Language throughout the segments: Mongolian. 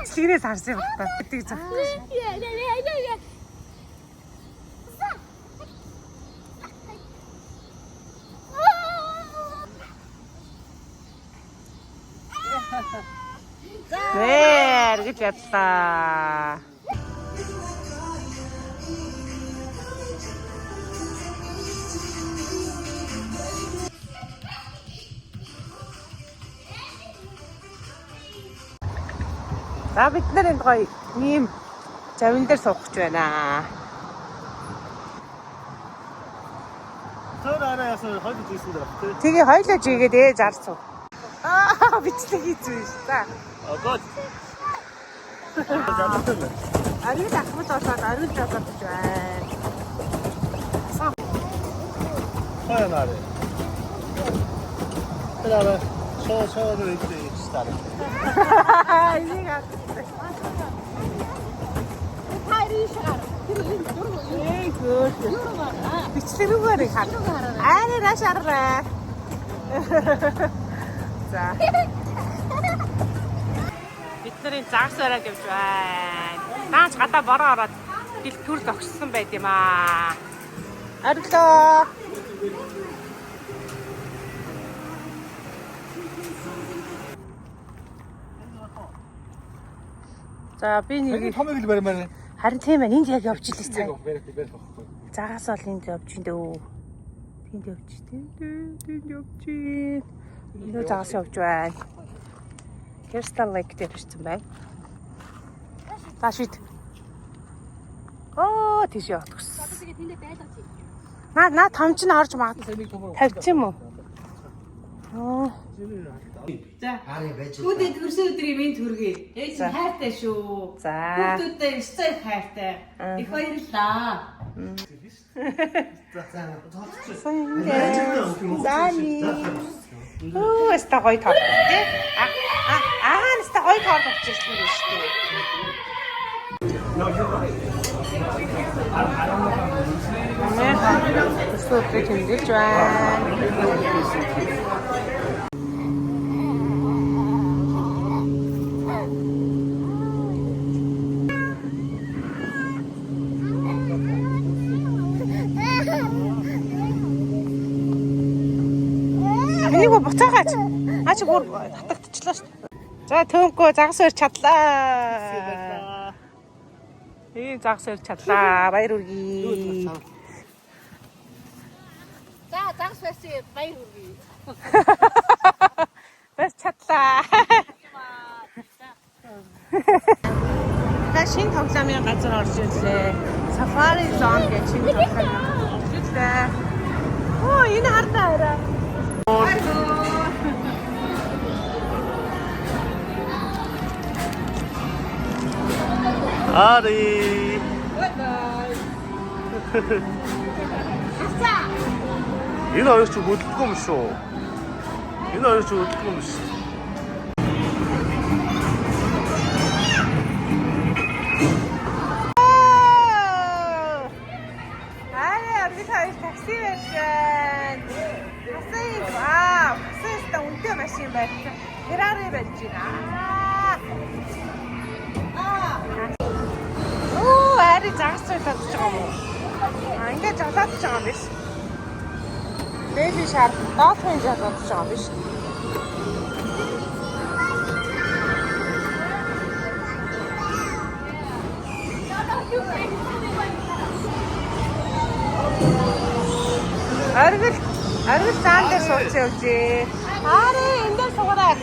Бичлэгнээс харсан юм байна. Гэдэг зөв. Нэр гэж ядлаа. За бид нар энэ гоё ийм завин дээр суух гэж байна. Тэр арай ясаа хоёул жийсэн дээр баг тий. Тэгээ хоёлоо жигээд ээж арцуу. Бичлэг хийсэн шүү дээ. Гол. Ариг ахмад болоод ариг жагаад гэж байна. Хаяа нарэ. Тэр арай шоо нэг стар. Энийг аа. Эй гоо. Бичлэг рүүгээр хаа. Арай рашараа. За. Бидний загс бараад явж байна. Наач гадаа бороо ороод бил төр зогссон байд юм аа. Орлоо. За би нэг томыг л баримаар. харин тийм ээ энд яг явж илээ цаа. Загас бол энд явж ин дөө. Тэнд явж тэнд явж. Юу загас явж байна. Crystal Lake дээр ирсэн байна. Ташид. Оо тийш явах гэсэн. Тэгээ тэндээ байлгаж юм. Наа томч нь орж магадгүй. Тавьчих юм уу? Аа. За. Хүүдэд төрсөн өдрийн минь төргий. Ээж хайртай шүү. За. Хүүхдүүдтэй өстэй хайртай. Их баярлалаа. Зани. Оо, эста гоё тоо. Эста гоё тоо болчихсон юм шүү дээ. Тэсээ тэмдэглэж байна. Энийг буцаагач. Аач бүр татагдчихлаа шүү дээ. За төмгөө загас өрч чадлаа. Загас өрч чадлаа. Баяр үргэе. За, загас байсан баяр үргэе. Бас чадлаа. Шинэ тоглоомын газар орж ирлээ. Safari Zone гэж шинэ тоглоом орж ирлээ. Оо, энэ хардаа хараа. Ари. Энэ хоёр ч хөдөлгөө юм шүү. Энэ хоёр ч хөдөлгөө юм шүү. Такси байж байна. Вау, сэстэ үнэтэй машин байна. Ferrari байж байна. Оо, ари загас цогцож байгаа юм уу? Ингээд жолоодж байгаа юм биш. Baby shark dolphin жолоодж байгаа юм биш. Аргил цаан дээр сууцсан явжээ. Ааре энэ дээр суугаад.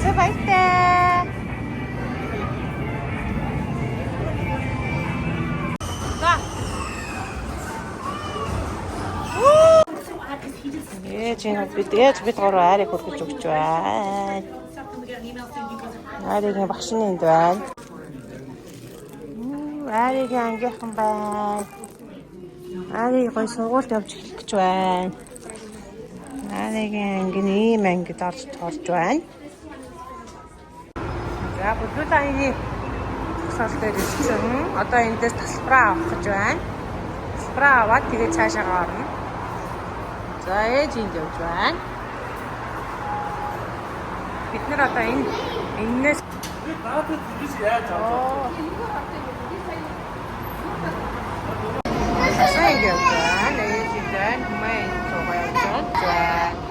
Сабайтай. Да. Бид гурав ариг хөргөж өгч байна. Аригийн багшны энд байна. Аригийн ангийнхан байна. Ари гоё сургуульд явж эхлэх гэж байна. Аригийн анги ийм ангид орж байна. За бүлгүүл аяны сал дээр ирсэн. Одоо эндээс талбараа авах гэж байна. Талбараа аваад тэгээд цаашаа орно. За ээж энд явж байна. Бид нэр одоо энээс 나한테 들리지 야 сайн явж байна. Ээж энэ хүмүүс туугаа явж байна.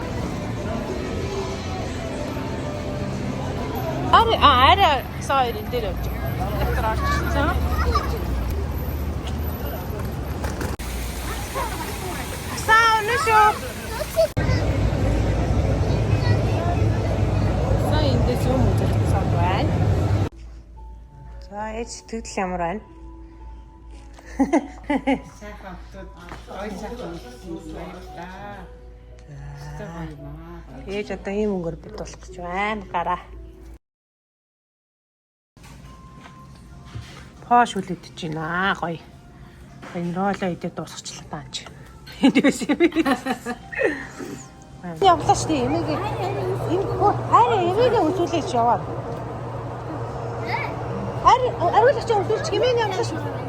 Арай сая энэ дээр явж байна. Дотор орчихсон. Асаа өнөшөө. Сая эндээс юм үзсэн байна. За ээж сэтгэл ямар байна? Сайхан хатууд ой сайхан баярлалаа. Ээж одоо ийм өнгөөр битуулах гэж байна. Гараа. Поош үлээдэж байна. Гоё. Энэ ролоо идэ дуусгачлаа таач. Эндээс юм. Явлаа шүү дээ. Эмээг энэ хараа эмээгээ үзүүлээч яваа. Аруулагч үзүүлчих эмээг явлаа шүү.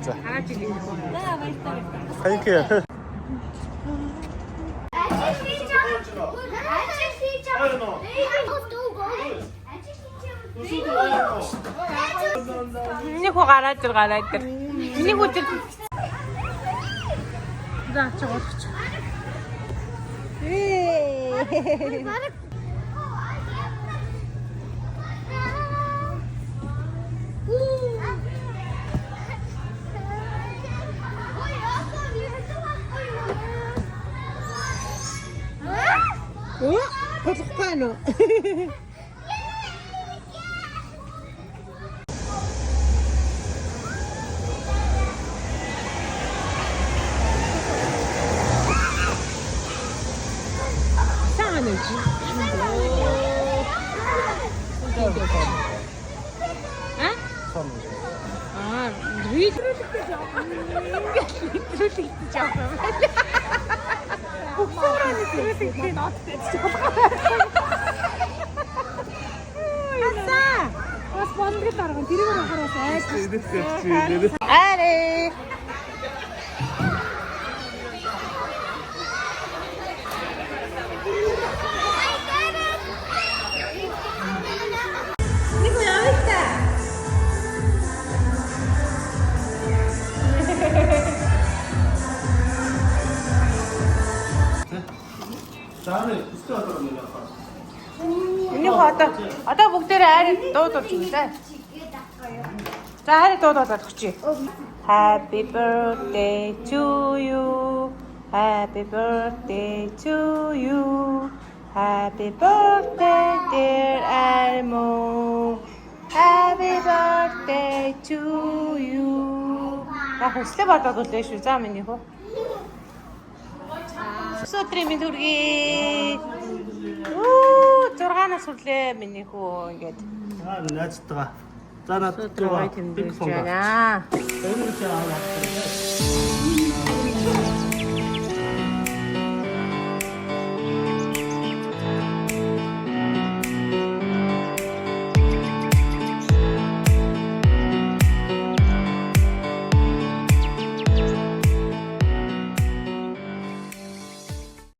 자. Thank you. Нэг хоо гараад ир. Нэг үдир. За чагуулч. Болохгүй нөө. Аре. Одоо бүгдээрээ арай дуудуулж өгнө. За арай дуудаад өгчий. Happy birthday to you. Happy birthday to you. Happy birthday dear Elmo. Happy birthday to you. Хөслөө бодоод үлээ шүү. За миний хөө. Өдрийн минь хүргэе. 6-наас хүрлээ миний хүү ингээд. найзтайгаа. За надад биг фон.